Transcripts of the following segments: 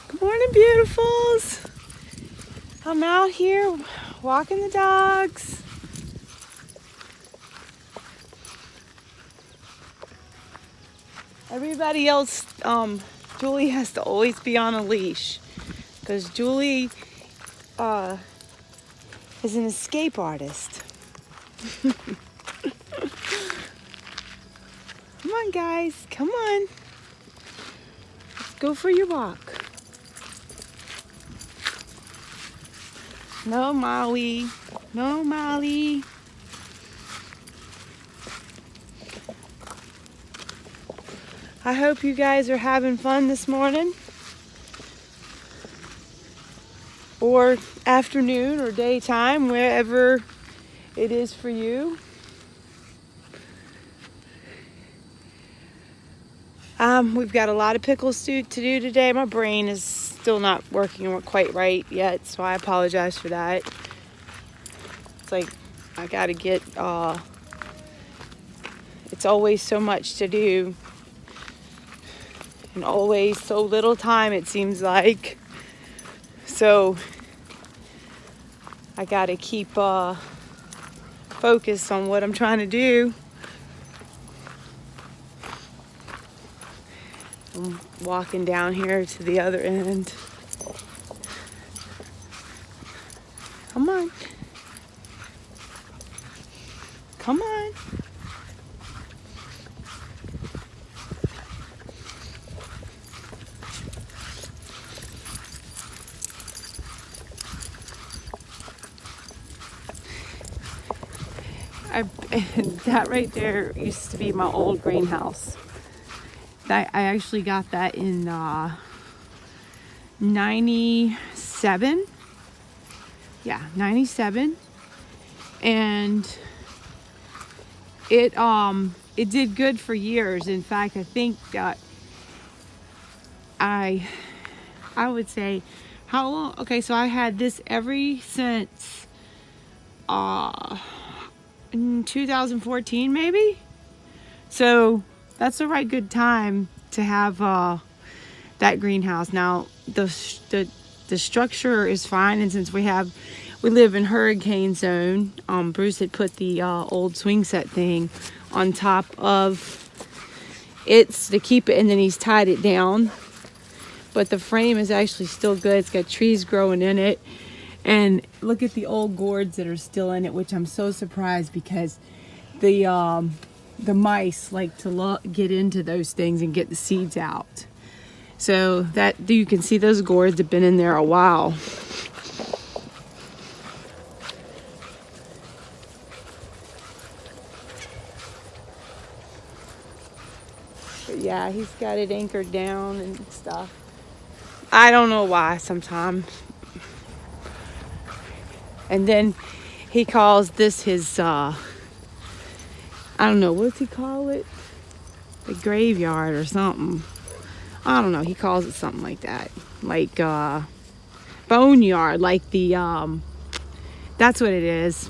Good morning, beautifuls. I'm out here walking the dogs. Everybody else, Julie has to always be on a leash because Julie is an escape artist. Come on, guys. Come on. Let's go for your walk. No, Molly. No, Molly. I hope you guys are having fun this morning, or afternoon, or daytime, wherever it is for you. We've got a lot of pickles to do today. My brain is still not working quite right yet, so I apologize for that. It's like I gotta get, it's always so much to do, and always so little time, it seems like. So I gotta keep focused on what I'm trying to do. I'm walking down here to the other end. Come on. Come on. That right there used to be my old greenhouse. I actually got that in 97. Yeah, 97. And it did good for years. In fact, I think I would say, how long? Okay, so I had this ever since in 2014 maybe. So that's a right good time to have that greenhouse. Now the structure is fine, and since we live in hurricane zone, Bruce had put the old swing set thing on top of it to keep it, and then he's tied it down. But the frame is actually still good. It's got trees growing in it. And look at the old gourds that are still in it, which I'm so surprised because the mice like to get into those things and get the seeds out. So that you can see those gourds have been in there a while. But yeah, he's got it anchored down and stuff. I don't know why sometimes. And then he calls this his, I don't know, what's he call it? The graveyard or something. I don't know, he calls it something like that. Like, boneyard, like the, that's what it is.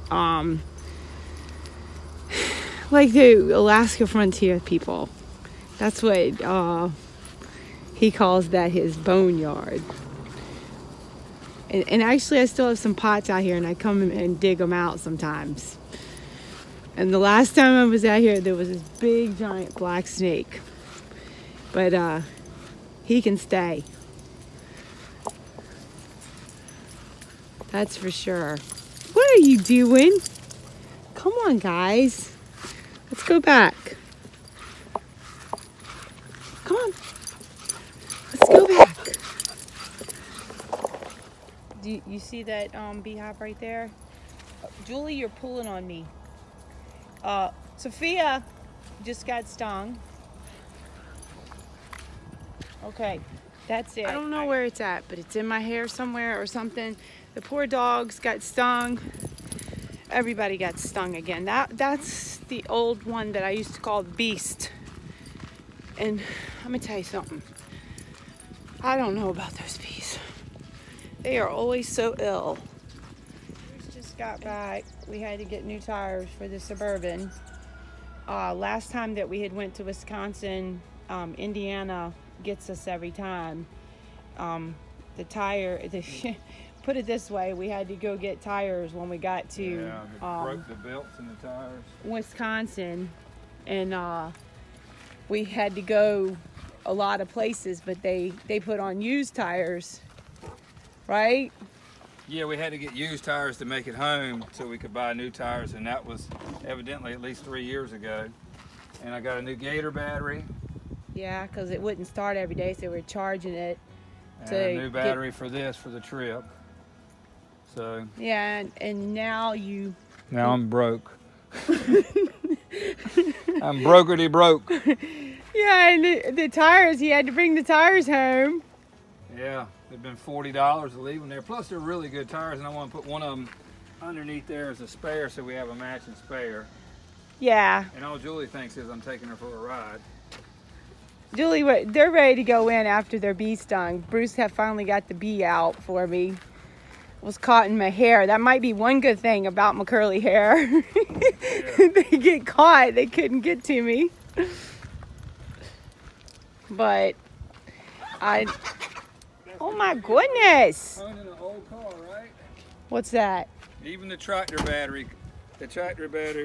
Like the Alaska frontier people. That's what, he calls that his boneyard. And actually, I still have some pots out here, and I come and dig them out sometimes. And the last time I was out here, there was this big, giant black snake. But he can stay. That's for sure. What are you doing? Come on, guys. Let's go back. Come on. Let's go back. Do you see that beehive right there? Julie, you're pulling on me. Sophia just got stung. Okay, that's it. I don't know where it's at, but it's in my hair somewhere or something. The poor dogs got stung. Everybody got stung again. That's the old one that I used to call the Beast. And I'm gonna tell you something. I don't know about those bees. They are always so ill. We just got back. We had to get new tires for the Suburban. Last time that we had went to Wisconsin, Indiana gets us every time. the tire. Put it this way, we had to go get tires when we got to broke the belts in the tires. Wisconsin, and we had to go a lot of places, but they put on used tires, right? Yeah, we had to get used tires to make it home so we could buy new tires, and that was evidently at least 3 years ago. And I got a new Gator battery. Yeah, because it wouldn't start every day, so we're charging it. And a new battery for this, for the trip. So. Yeah, and now you. Now I'm broke. I'm brokety broke. Yeah, and the tires, he had to bring the tires home. Yeah, they've been $40 to leave them there. Plus, they're really good tires, and I want to put one of them underneath there as a spare so we have a matching spare. Yeah. And all Julie thinks is I'm taking her for a ride. Julie, they're ready to go in after their bee stung. Bruce had finally got the bee out for me. It was caught in my hair. That might be one good thing about my curly hair. Yeah. They get caught. They couldn't get to me. But oh my goodness. Running an old car, right? What's that? Even the tractor battery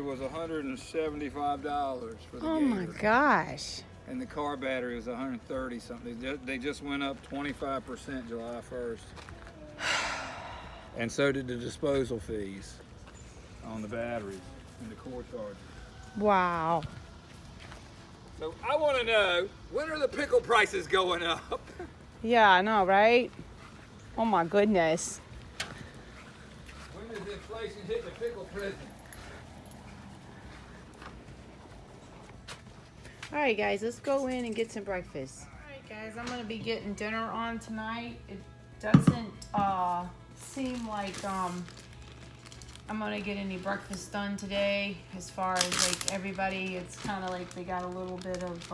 was $175 for the Oh Gator. my gosh. And the car battery was $130 something. They just went up 25% July 1st. And so did the disposal fees on the batteries and the core chargers. Wow. So I want to know, when are the pickle prices going up? Yeah, I know, right? Oh my goodness. When does inflation hit the pickle prison? All right, guys, let's go in and get some breakfast. All right, guys, I'm going to be getting dinner on tonight. It doesn't seem like I'm going to get any breakfast done today. As far as like everybody, it's kind of like they got a little bit of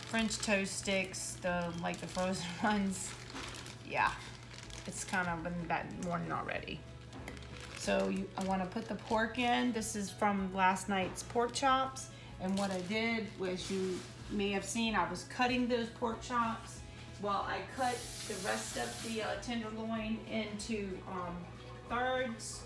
French toast sticks, the frozen ones. Yeah, it's kind of been that morning already. So I want to put the pork in. This is from last night's pork chops. And what I did was, you may have seen, I was cutting those pork chops. Well, I cut the rest of the tenderloin into thirds,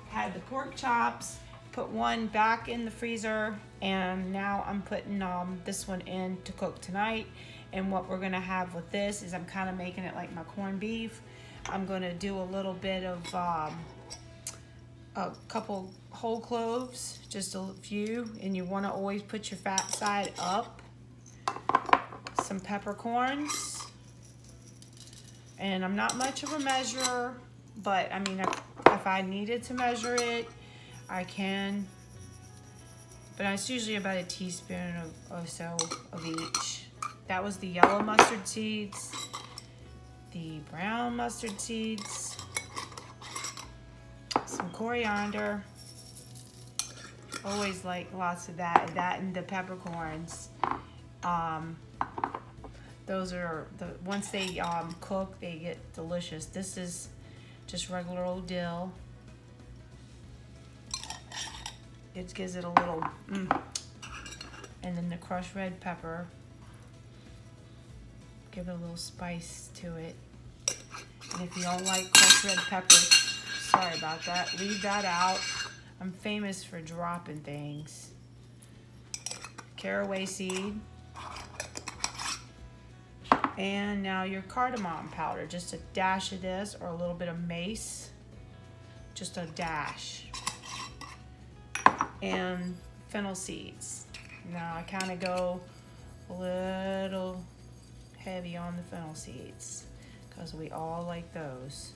had the pork chops, put one back in the freezer, and now I'm putting this one in to cook tonight. And what we're gonna have with this is, I'm kind of making it like my corned beef. I'm gonna do a little bit of a couple whole cloves, just a few, and you want to always put your fat side up. Some peppercorns, and I'm not much of a measurer, but I mean, if I needed to measure it, I can, but it's usually about a teaspoon or so of each. That was the yellow mustard seeds, the brown mustard seeds, some coriander. Always like lots of that and the peppercorns. Those are once they cook, they get delicious. This is just regular old dill. It gives it a little and then the crushed red pepper, give it a little spice to it. And if you don't like crushed red pepper, sorry about that, leave that out. I'm famous for dropping things. Caraway seed. And now your cardamom powder, just a dash of this, or a little bit of mace, just a dash. And fennel seeds. Now I kind of go a little heavy on the fennel seeds because we all like those.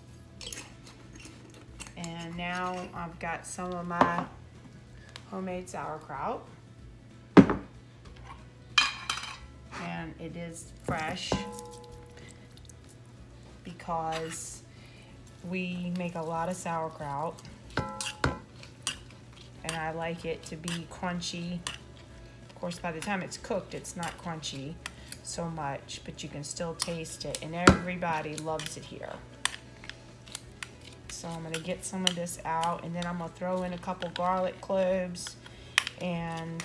And now I've got some of my homemade sauerkraut. And it is fresh because we make a lot of sauerkraut. And I like it to be crunchy. Of course, by the time it's cooked, it's not crunchy so much, but you can still taste it. And everybody loves it here. So I'm gonna get some of this out, and then I'm gonna throw in a couple garlic cloves, and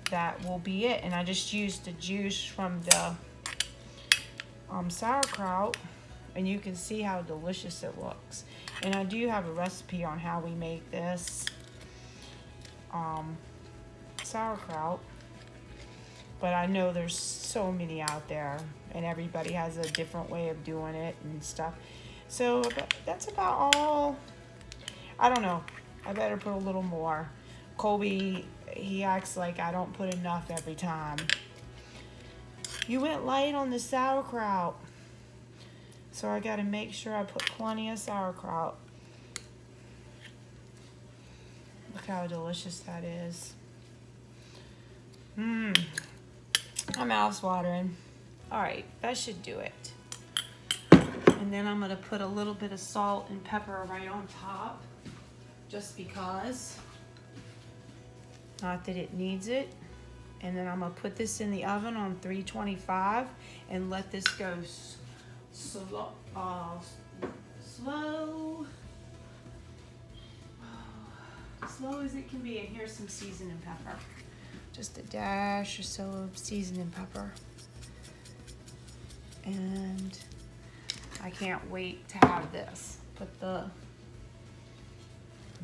that will be it. And I just used the juice from sauerkraut, and you can see how delicious it looks. And I do have a recipe on how we make this sauerkraut, but I know there's so many out there and everybody has a different way of doing it and stuff. So that's about all. I don't know, I better put a little more. Colby, he acts like I don't put enough every time. You went light on the sauerkraut, so I gotta make sure I put plenty of sauerkraut. Look how delicious that is. My mouth's watering. All right, that should do it. And then I'm gonna put a little bit of salt and pepper right on top, just because. Not that it needs it. And then I'm gonna put this in the oven on 325 and let this go slow as it can be. And here's some seasoning pepper. Just a dash or so of seasoning pepper. And I can't wait to have this. Put the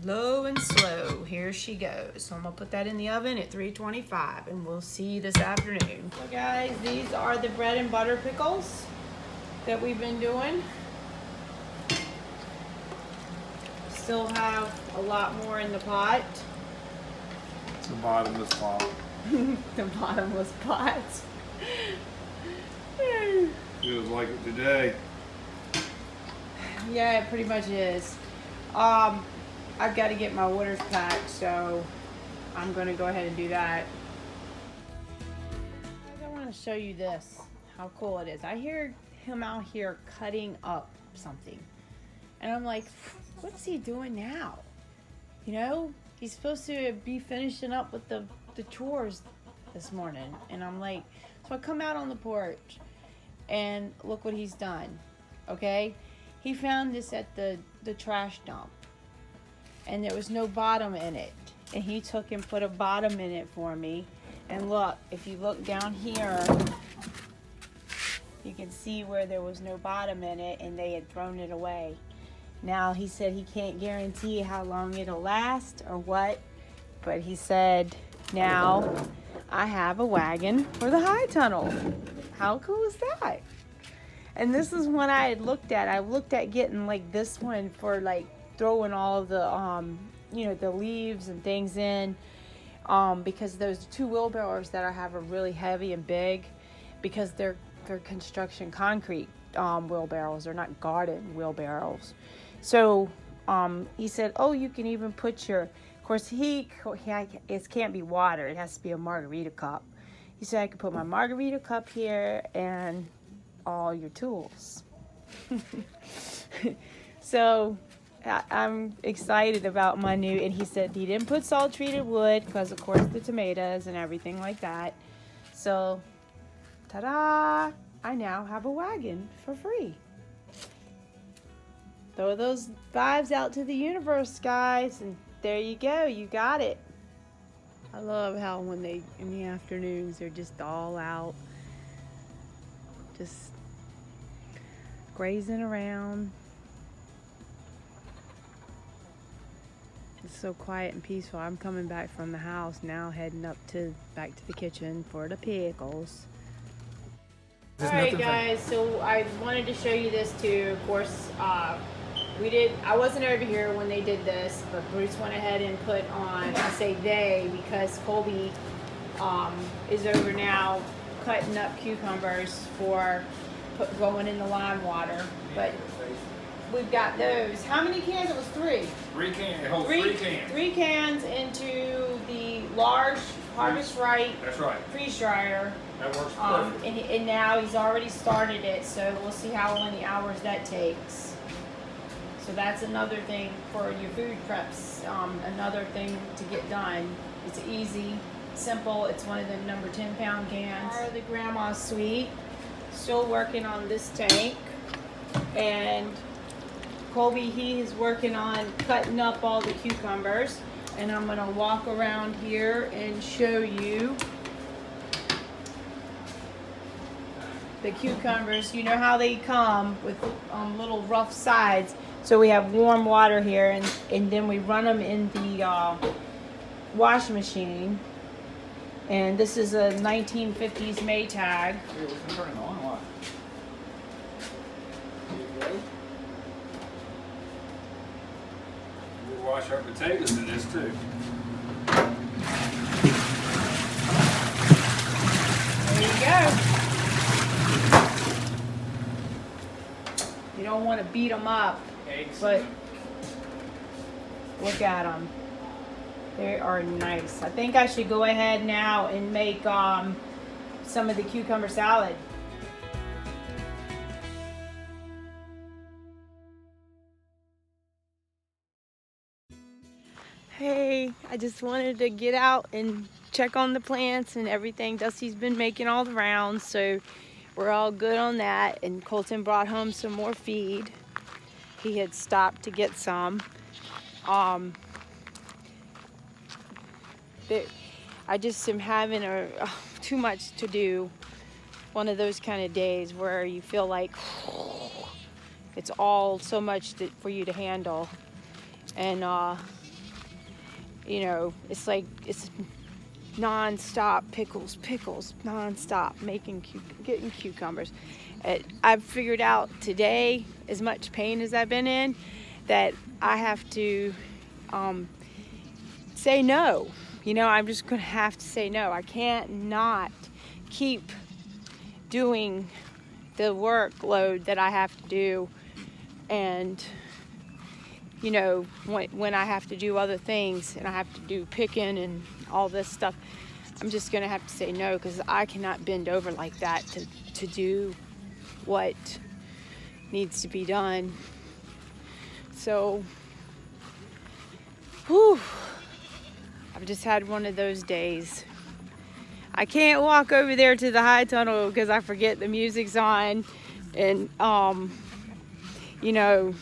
low and slow. Here she goes. So I'm gonna put that in the oven at 325 and we'll see you this afternoon. So guys, these are the bread and butter pickles that we've been doing. Still have a lot more in the pot. The bottomless pot. The bottomless pot. Feels like it today. Yeah, it pretty much is. I've got to get my waters packed, so I'm going to go ahead and do that. I want to show you this, how cool it is. I hear him out here cutting up something. And I'm like, what's he doing now? You know, he's supposed to be finishing up with the chores this morning. And I'm like, so I come out on the porch and look what he's done, okay? He found this at the trash dump. And there was no bottom in it. And he took and put a bottom in it for me. And look, if you look down here, you can see where there was no bottom in it and they had thrown it away. Now, he said he can't guarantee how long it'll last or what, but he said, now I have a wagon for the high tunnel. How cool is that? And this is one I had looked at. I looked at getting like this one for like throwing all of the, you know, the leaves and things in, because those two wheelbarrows that I have are really heavy and big because they're construction concrete wheelbarrows. They're not garden wheelbarrows. So he said, oh, you can even put your, of course, it can't be water. It has to be a margarita cup. He said I could put my margarita cup here and all your tools. So I'm excited about my new, and he said he didn't put salt treated wood because of course the tomatoes and everything like that. So, ta-da! I now have a wagon for free. Throw those vibes out to the universe, guys, and there you go. You got it. I love how when they, in the afternoons, they're just all out, just grazing around. It's so quiet and peaceful. I'm coming back from the house now, heading back to the kitchen for the pickles. Alright guys, so I wanted to show you this too. Of course, I wasn't over here when they did this, but Bruce went ahead and put on, I say they, because Colby is over now cutting up cucumbers for going in the lime water. But we've got those. How many cans? It was 3. 3 cans. It holds 3 cans. 3 cans into the large Harvest Right. That's right. Freeze dryer. That works perfect. And now he's already started it, so we'll see how many hours that takes. So that's another thing for your food preps. Another thing to get done. It's easy, simple. It's one of the number 10-pound cans. Are the Grandma Sweet. Still working on this tank, and Colby, he is working on cutting up all the cucumbers, and I'm gonna walk around here and show you the cucumbers. You know how they come with little rough sides. So we have warm water here, and then we run them in the washing machine. And this is a 1950s Maytag. Here, we can turn it on. Why? We'll wash our potatoes in this too. There you go. You don't want to beat them up, but look at them. They are nice. I think I should go ahead now and make some of the cucumber salad. Hey, I just wanted to get out and check on the plants and everything. Dusty's been making all the rounds, so we're all good on that. And Colton brought home some more feed. He had stopped to get some. I just am having too much to do. One of those kind of days where you feel like it's all so much for you to handle. And you know, it's like it's non-stop pickles, non-stop getting cucumbers. I've figured out today, as much pain as I've been in, that I have to say no. You know, I'm just gonna have to say no. I can't not keep doing the workload that I have to do, and you know, when I have to do other things and I have to do picking and all this stuff, I'm just gonna have to say no, because I cannot bend over like that to do what needs to be done. So, whew, I've just had one of those days. I can't walk over there to the high tunnel because I forget the music's on, and you know,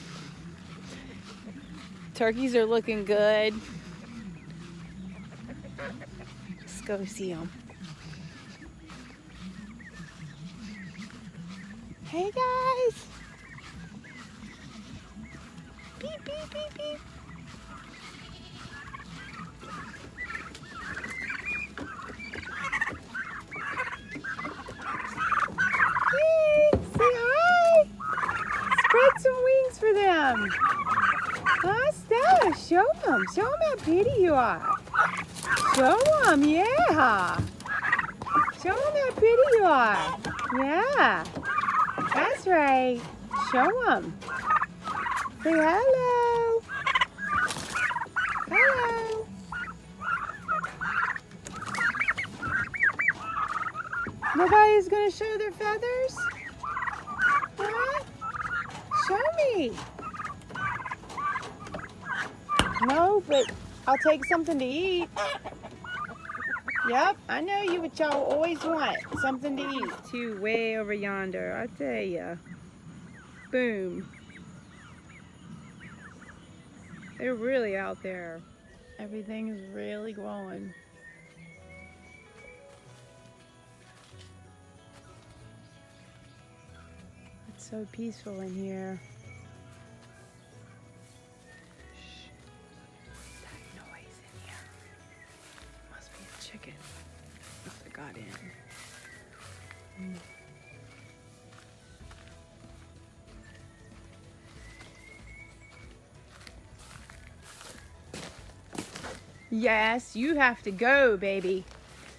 turkeys are looking good. Let's go see them. Hey guys! Beep, beep, beep, beep. Hey, say hi! Spread some wings for them. Huh, Stella? Show them how pretty you are. Show them, yeah. Show them how pretty you are. Yeah, that's right. Show them. Say hello. Hello. Nobody's gonna show their feathers? Huh? Show me. No, but I'll take something to eat. Yep, I know you, what y'all always want, something to eat. Two way over yonder, I tell ya. Boom. They're really out there. Everything is really growing. It's so peaceful in here. Chicken. Must have got in. Yes, you have to go, baby.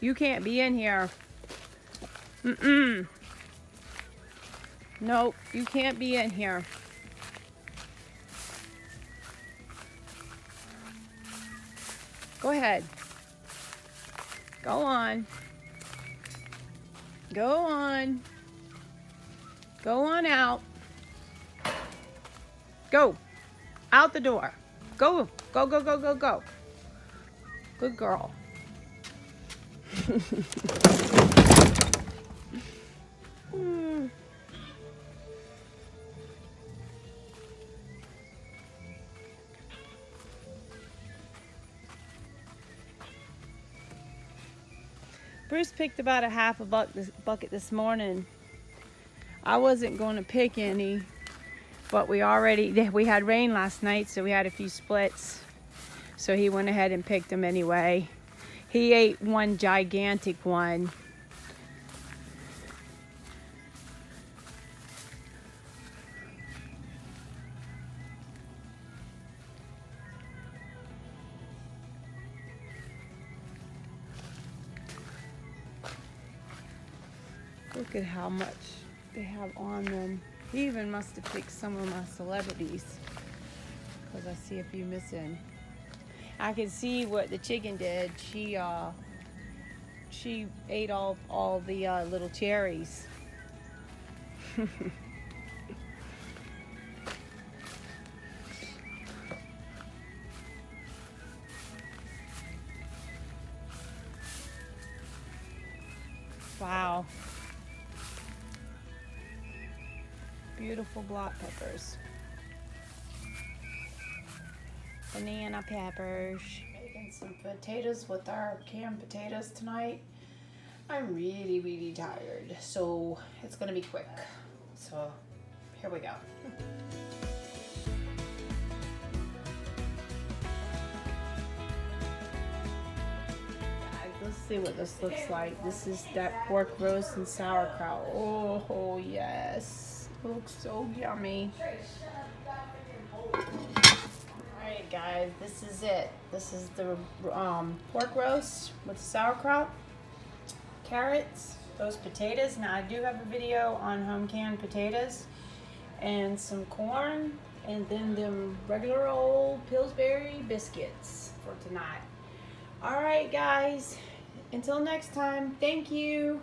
You can't be in here. Nope, you can't be in here. Go ahead. Go on. Go on. Go on out. Go. Out the door. Go. Go, go, go, go, go. Good girl. Bruce picked about a half a bucket this morning, I wasn't going to pick any, but we had rain last night, so we had a few splits. So he went ahead and picked them anyway. He ate one gigantic one. Look at how much they have on them. He even must have picked some of my celebrities, because I see a few missing. I can see what the chicken did. She ate all the little cherries. Wow. Beautiful block peppers. Banana peppers. Making some potatoes with our canned potatoes tonight. I'm really tired, so it's gonna be quick. So here we go. Let's see what this looks like. This is that pork roast and sauerkraut. Oh yes, it looks so yummy. Alright guys, this is it. This is the pork roast with sauerkraut, carrots, those potatoes. Now I do have a video on home canned potatoes, and some corn, and then them regular old Pillsbury biscuits for tonight. Alright guys, until next time, thank you.